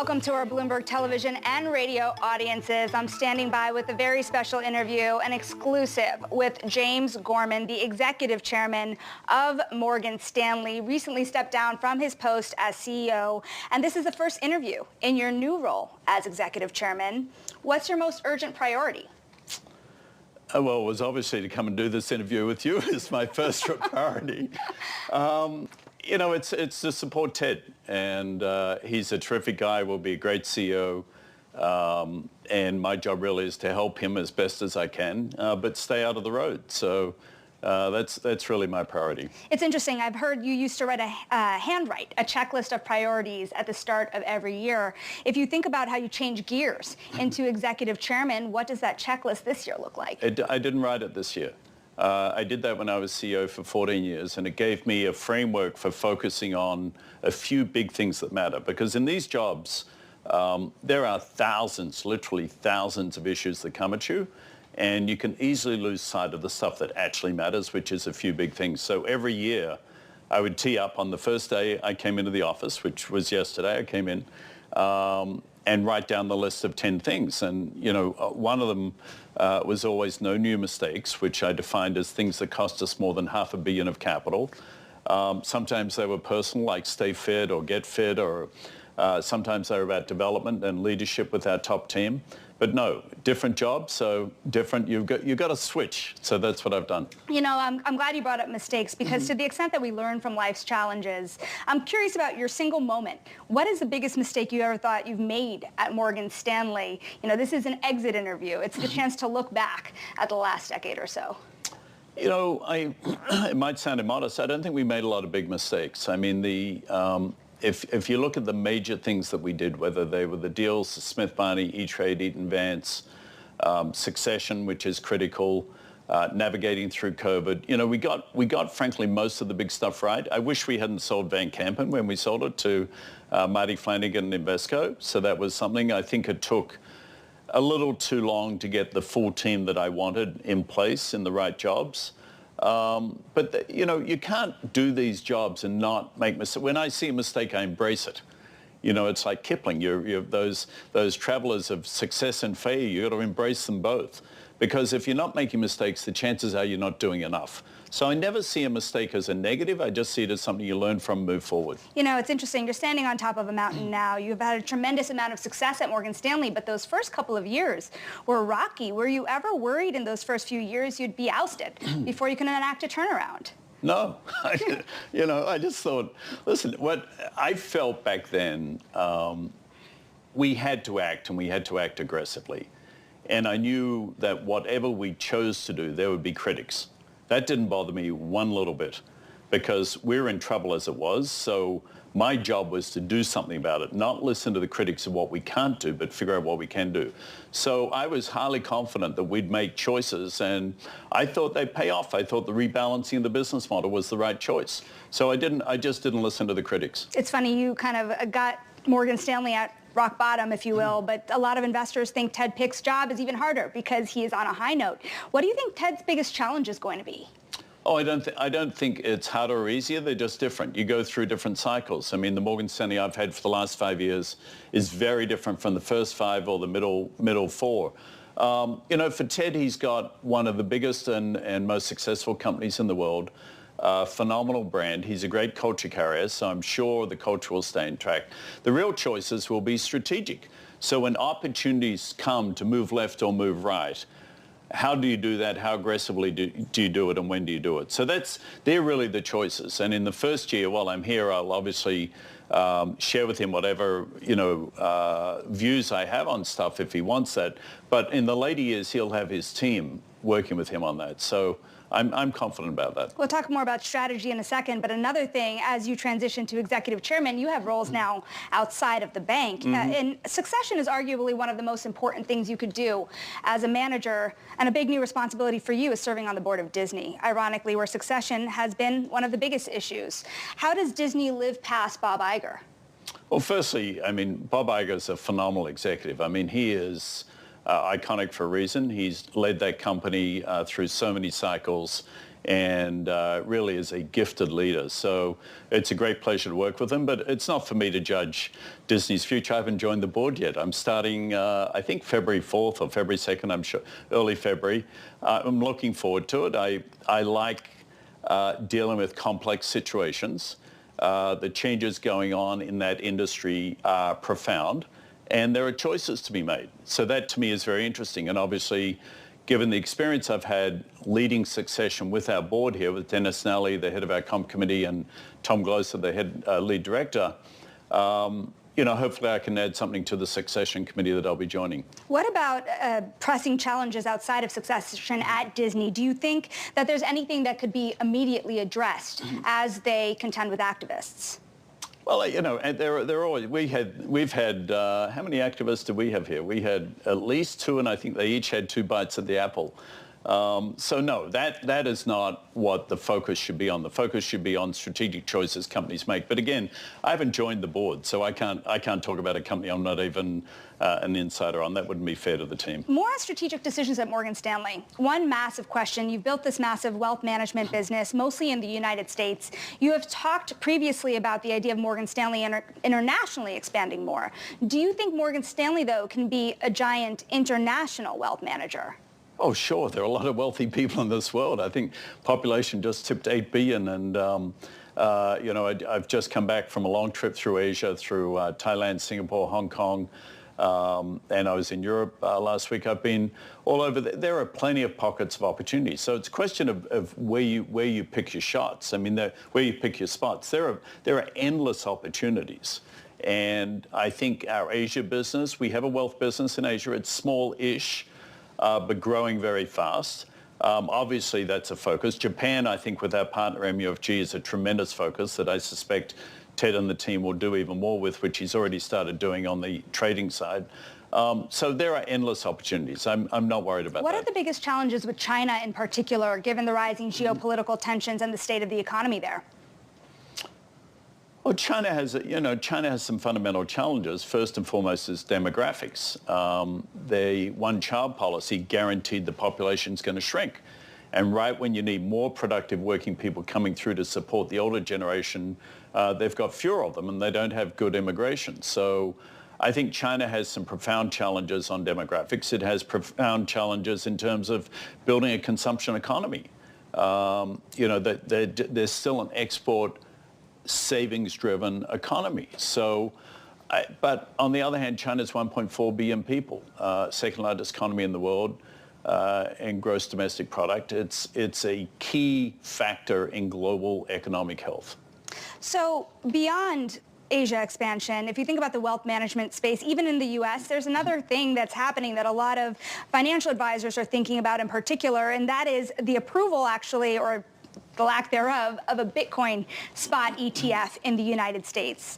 Welcome to our Bloomberg television and radio audiences. I'm standing by with a very special interview, an exclusive with James Gorman, the executive chairman of Morgan Stanley, recently stepped down from his post as CEO. And this is the first interview in your new role as executive chairman. What's your most urgent priority? Well, it was obviously to come and do this interview with you is my first priority. You know, it's to support Ted, and he's a terrific guy, will be a great CEO, and my job really is to help him as best as I can, but stay out of the road. So that's really my priority. It's interesting. I've heard you used to handwrite a checklist of priorities at the start of every year. If you think about how you change gears into executive chairman, what does that checklist this year look like? I didn't write it this year. I did that when I was CEO for 14 years, and it gave me a framework for focusing on a few big things that matter. Because in these jobs, there are thousands, literally thousands of issues that come at you, and you can easily lose sight of the stuff that actually matters, which is a few big things. So every year, I would tee up on the first day I came into the office, which was yesterday. I came in, and write down the list of 10 things. And, you know, one of them was always no new mistakes, which I defined as things that cost us more than $500 million of capital. Sometimes they were personal, like stay fit or get fit, or sometimes they were about development and leadership with our top team. But no, different jobs, so different. You've got to switch. So that's what I've done. You know, I'm glad you brought up mistakes, because to the extent that we learn from life's challenges, I'm curious about your single moment. What is the biggest mistake you ever thought you've made at Morgan Stanley? You know, this is an exit interview. It's the chance to look back at the last decade or so. You know, it might sound immodest. I don't think we made a lot of big mistakes. I mean, If you look at the major things that we did, whether they were the deals, Smith Barney, E-Trade, Eaton Vance, succession, which is critical, navigating through COVID, you know, we got frankly most of the big stuff right. I wish we hadn't sold Van Kampen when we sold it to Marty Flanagan and Invesco. So that was something. I think it took a little too long to get the full team that I wanted in place in the right jobs. But you know, you can't do these jobs and not make mistakes. When I see a mistake, I embrace it. You know, it's like Kipling. You're those travelers of success and failure. You got to embrace them both, because if you're not making mistakes, the chances are you're not doing enough. So I never see a mistake as a negative. I just see it as something you learn from, move forward. You know, it's interesting. You're standing on top of a mountain now. You've had a tremendous amount of success at Morgan Stanley, but those first couple of years were rocky. Were you ever worried in those first few years you'd be ousted before you can enact a turnaround? No. You know, I just thought, listen, what I felt back then, we had to act, and we had to act aggressively. And I knew that whatever we chose to do, there would be critics. That didn't bother me one little bit, because we're in trouble as it was. So my job was to do something about it, not listen to the critics of what we can't do, but figure out what we can do. So I was highly confident that we'd make choices, and I thought they'd pay off. I thought the rebalancing of the business model was the right choice. So I just didn't listen to the critics. It's funny, you kind of got Morgan Stanley at rock bottom, if you will, but a lot of investors think Ted Pick's job is even harder because he is on a high note. What do you think Ted's biggest challenge is going to be? Oh, I don't think it's harder or easier. They're just different. You go through different cycles. I mean, the Morgan Stanley I've had for the last 5 years is very different from the first 5 or the middle 4. You know, for Ted, he's got one of the biggest and most successful companies in the world. Phenomenal brand. He's a great culture carrier, so I'm sure the culture will stay intact. The real choices will be strategic. So when opportunities come to move left or move right, how do you do that? How aggressively do you do it, and when do you do it? So they're really the choices. And in the first year, while I'm here, I'll obviously share with him whatever, you know, views I have on stuff if he wants that. But in the later years, he'll have his team working with him on that. So I'm confident about that. We'll talk more about strategy in a second, but another thing, as you transition to executive chairman, you have roles now outside of the bank. And succession is arguably one of the most important things you could do as a manager, and a big new responsibility for you is serving on the board of Disney, ironically, where succession has been one of the biggest issues. How does Disney live past Bob Iger? Well, firstly, I mean, Bob Iger is a phenomenal executive. I mean, he is iconic for a reason. He's led that company through so many cycles, and really is a gifted leader. So it's a great pleasure to work with him, but it's not for me to judge Disney's future. I haven't joined the board yet. I'm starting, I think, February 4th or February 2nd, I'm sure, early February. I'm looking forward to it. I like dealing with complex situations. The changes going on in that industry are profound, and there are choices to be made. So that, to me, is very interesting. And obviously, given the experience I've had leading succession with our board here, with Dennis Stanley, the head of our comp committee, and Tom Gloser, the head lead director, hopefully I can add something to the succession committee that I'll be joining. What about pressing challenges outside of succession at Disney? Do you think that there's anything that could be immediately addressed as they contend with activists? Well, they're always, we've had, how many activists do we have here? We had at least two, and I think they each had 2 bites at the apple. So no, that is not what the focus should be on. The focus should be on strategic choices companies make. But again, I haven't joined the board, so I can't talk about a company I'm not even an insider on. That wouldn't be fair to the team. More on strategic decisions at Morgan Stanley. One massive question. You've built this massive wealth management business, mostly in the United States. You have talked previously about the idea of Morgan Stanley internationally expanding more. Do you think Morgan Stanley, though, can be a giant international wealth manager? Oh, sure. There are a lot of wealthy people in this world. I think population just tipped 8 billion. And, I've just come back from a long trip through Asia, through Thailand, Singapore, Hong Kong. And I was in Europe last week. I've been all over. There are plenty of pockets of opportunity. So it's a question of where you pick your shots. I mean, where you pick your spots. There are endless opportunities. And I think our Asia business, we have a wealth business in Asia. It's small-ish, but growing very fast. Obviously, that's a focus. Japan, I think, with our partner MUFG, is a tremendous focus that I suspect Ted and the team will do even more with, which he's already started doing on the trading side. So there are endless opportunities. I'm not worried about that. What are the biggest challenges with China in particular, given the rising geopolitical tensions and the state of the economy there? Well, China has some fundamental challenges. First and foremost is demographics. The one-child policy guaranteed the population's going to shrink. And right when you need more productive working people coming through to support the older generation, they've got fewer of them and they don't have good immigration. So I think China has some profound challenges on demographics. It has profound challenges in terms of building a consumption economy. There's still an export savings-driven economy. So, but on the other hand, China's 1.4 billion people, second largest economy in the world in gross domestic product. It's a key factor in global economic health. So beyond Asia expansion, if you think about the wealth management space, even in the U.S., there's another thing that's happening that a lot of financial advisors are thinking about in particular, and that is the approval, actually, or the lack thereof, of a Bitcoin spot ETF in the United States.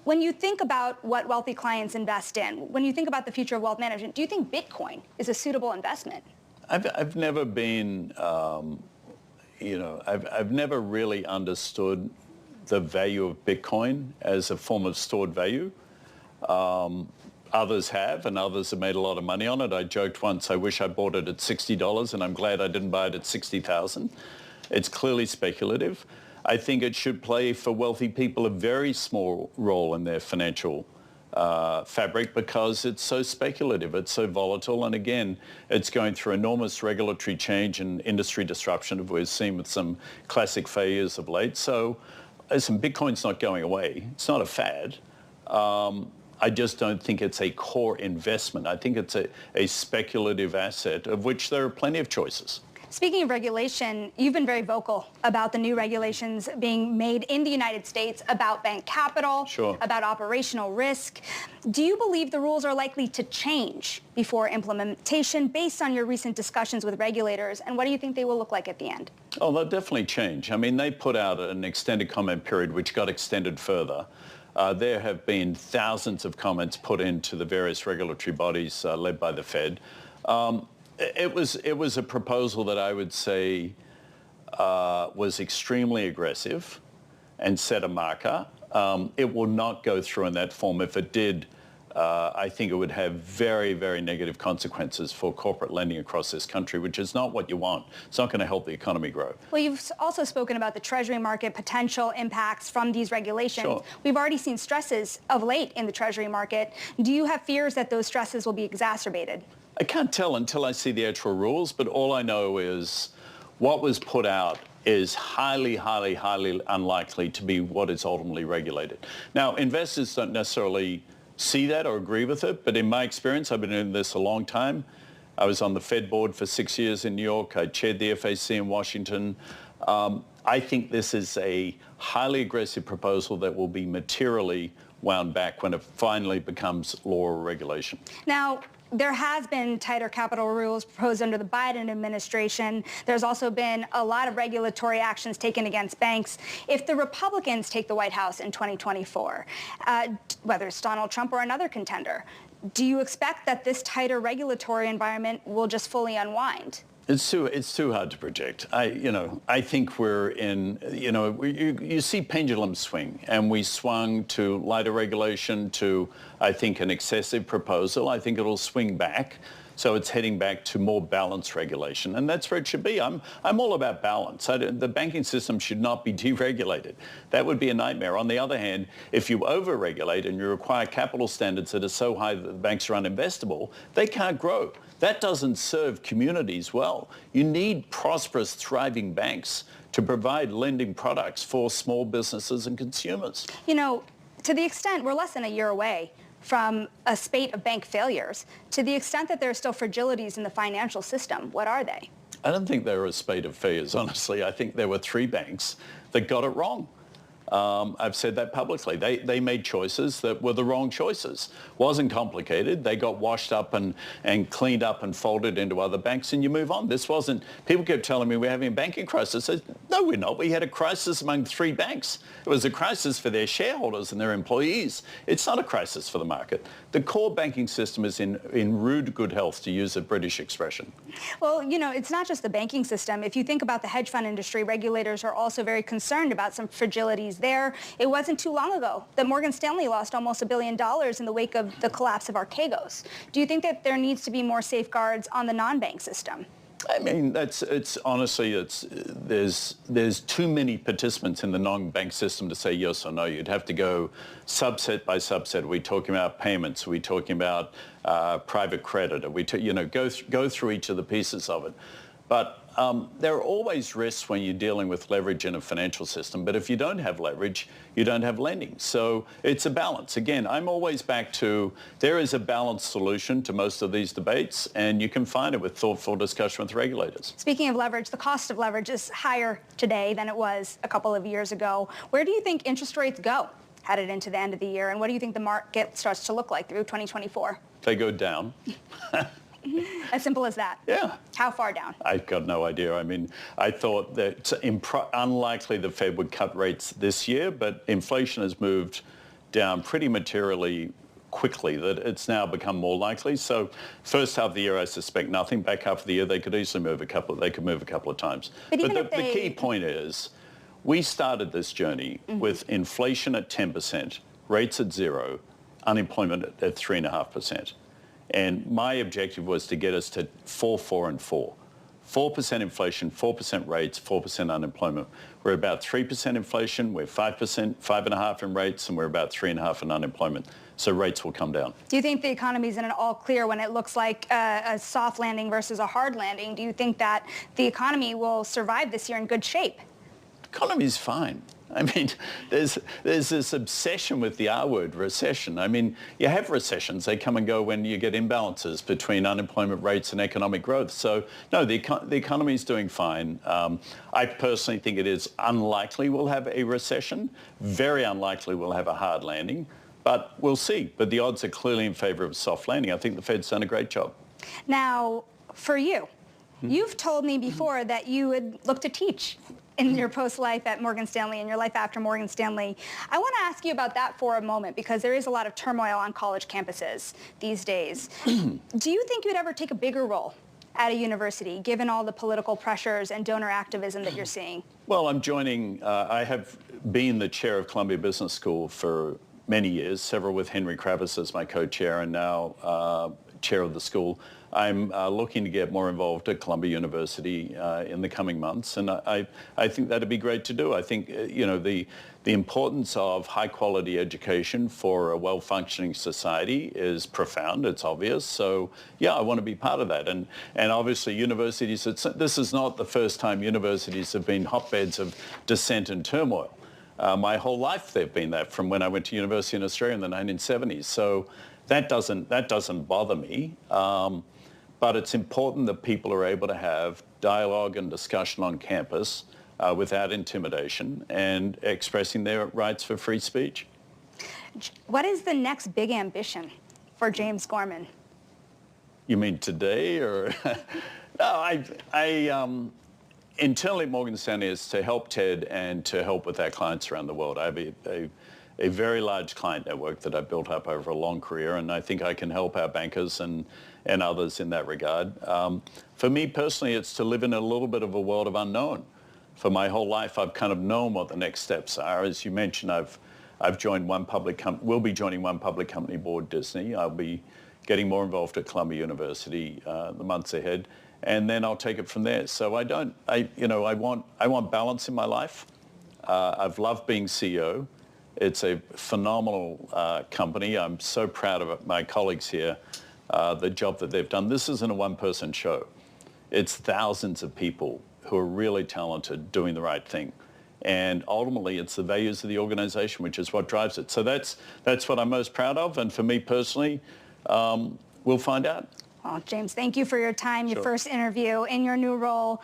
When you think about what wealthy clients invest in, when you think about the future of wealth management, do you think Bitcoin is a suitable investment? I've never been, I've never really understood the value of Bitcoin as a form of stored value. Others have, and others have made a lot of money on it. I joked once, I wish I bought it at $60, and I'm glad I didn't buy it at 60,000. It's clearly speculative. I think it should play for wealthy people a very small role in their financial fabric because it's so speculative, it's so volatile, and again, it's going through enormous regulatory change and industry disruption, as we've seen with some classic failures of late. So listen, Bitcoin's not going away. It's not a fad. I just don't think it's a core investment. I think it's a speculative asset of which there are plenty of choices. Speaking of regulation, you've been very vocal about the new regulations being made in the United States about bank capital, sure, about operational risk. Do you believe the rules are likely to change before implementation based on your recent discussions with regulators? And what do you think they will look like at the end? Oh, they'll definitely change. I mean, they put out an extended comment period which got extended further. There have been thousands of comments put into the various regulatory bodies led by the Fed. It was a proposal that I would say was extremely aggressive and set a marker. It will not go through in that form. If it did, I think it would have very, very negative consequences for corporate lending across this country, which is not what you want. It's not going to help the economy grow. Well, you've also spoken about the Treasury market potential impacts from these regulations. Sure. We've already seen stresses of late in the Treasury market. Do you have fears that those stresses will be exacerbated? I can't tell until I see the actual rules, but all I know is what was put out is highly, highly, highly unlikely to be what is ultimately regulated. Now, investors don't necessarily see that or agree with it, but in my experience, I've been doing this a long time. I was on the Fed board for 6 years in New York. I chaired the FAC in Washington. I think this is a highly aggressive proposal that will be materially wound back when it finally becomes law or regulation. Now, there has been tighter capital rules proposed under the Biden administration. There's also been a lot of regulatory actions taken against banks. If the Republicans take the White House in 2024, whether it's Donald Trump or another contender, do you expect that this tighter regulatory environment will just fully unwind? It's too hard to predict. I think we're in, you see pendulums swing, and we swung to lighter regulation to, I think, an excessive proposal. I think it'll swing back. So it's heading back to more balanced regulation, and that's where it should be. I'm all about balance. The banking system should not be deregulated. That would be a nightmare. On the other hand, if you over-regulate and you require capital standards that are so high that the banks are uninvestable, they can't grow. That doesn't serve communities well. You need prosperous, thriving banks to provide lending products for small businesses and consumers. You know, to the extent we're less than a year away from a spate of bank failures, to the extent that there are still fragilities in the financial system, what are they? I don't think there are a spate of failures, honestly. I think there were 3 banks that got it wrong. I've said that publicly. They made choices that were the wrong choices. Wasn't complicated. They got washed up and cleaned up and folded into other banks, and you move on. This wasn't, people kept telling me we're having a banking crisis. I said, no, we're not. We had a crisis among 3 banks. It was a crisis for their shareholders and their employees. It's not a crisis for the market. The core banking system is in rude good health, to use a British expression. Well, it's not just the banking system. If you think about the hedge fund industry, regulators are also very concerned about some fragilities there. It wasn't too long ago that Morgan Stanley lost almost $1 billion in the wake of the collapse of Archegos. Do you think that there needs to be more safeguards on the non-bank system? I mean, honestly, there's too many participants in the non-bank system to say yes or no. You'd have to go subset by subset. Are we talking about payments? Are we talking about private credit? Are we go through each of the pieces of it. But there are always risks when you're dealing with leverage in a financial system. But if you don't have leverage, you don't have lending. So it's a balance. Again, I'm always back to there is a balanced solution to most of these debates, and you can find it with thoughtful discussion with regulators. Speaking of leverage, the cost of leverage is higher today than it was a couple of years ago. Where do you think interest rates go headed into the end of the year? And what do you think the market starts to look like through 2024? They go down. As simple as that? Yeah. How far down? I've got no idea. I mean, I thought that unlikely the Fed would cut rates this year, but inflation has moved down pretty materially quickly, that it's now become more likely. So first half of the year, I suspect nothing. Back half of the year, they could easily move a couple of times. But the key point is, we started this journey with inflation at 10%, rates at 0, unemployment at 3.5%. And my objective was to get us to 4, 4, and 4. 4% inflation, 4% rates, 4% unemployment. We're about 3% inflation, we're 5%, 5.5% in rates, and we're about 3.5% in unemployment. So rates will come down. Do you think the economy's in an all clear when it looks like a soft landing versus a hard landing? Do you think that the economy will survive this year in good shape? The economy's fine. I mean, there's this obsession with the R word, recession. I mean, you have recessions. They come and go when you get imbalances between unemployment rates and economic growth. So, no, the economy is doing fine. I personally think it is unlikely we'll have a recession. Very unlikely we'll have a hard landing. But we'll see. But the odds are clearly in favor of a soft landing. I think the Fed's done a great job. Now, for you, you've told me before that you would look to teach in your post-life at Morgan Stanley and your life after Morgan Stanley. I want to ask you about that for a moment, because there is a lot of turmoil on college campuses these days. Do you think you'd ever take a bigger role at a university, given all the political pressures and donor activism that you're seeing? Well, I'm joining, I have been the chair of Columbia Business School for many years, several with Henry Kravis as my co-chair and now chair of the school. I'm looking to get more involved at Columbia University in the coming months, and I think that'd be great to do. I think the importance of high-quality education for a well-functioning society is profound. It's obvious. So yeah, I want to be part of that. And obviously, universities. This is not the first time universities have been hotbeds of dissent and turmoil. My whole life they've been that, from when I went to university in Australia in the 1970s. So that doesn't bother me. But it's important that people are able to have dialogue and discussion on campus without intimidation and expressing their rights for free speech. What is the next big ambition for James Gorman? You mean today, or? No, internally at Morgan Stanley is to help TED and to help with our clients around the world. I have a very large client network that I've built up over a long career, and I think I can help our bankers and others in that regard. For me personally, it's to live in a little bit of a world of unknown. For my whole life, I've kind of known what the next steps are. As you mentioned, I've joined one public company. We'll be joining one public company board, Disney. I'll be getting more involved at Columbia University the months ahead, and then I'll take it from there. So I want balance in my life. I've loved being CEO. It's a phenomenal company. I'm so proud of my colleagues here, the job that they've done. This isn't a one-person show. It's thousands of people who are really talented doing the right thing. And ultimately, it's the values of the organization, which is what drives it. So that's what I'm most proud of. And for me personally, we'll find out. Well, James, thank you for your time, your first interview in your new role.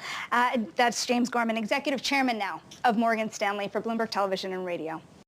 That's James Gorman, Executive Chairman now of Morgan Stanley for Bloomberg Television and Radio.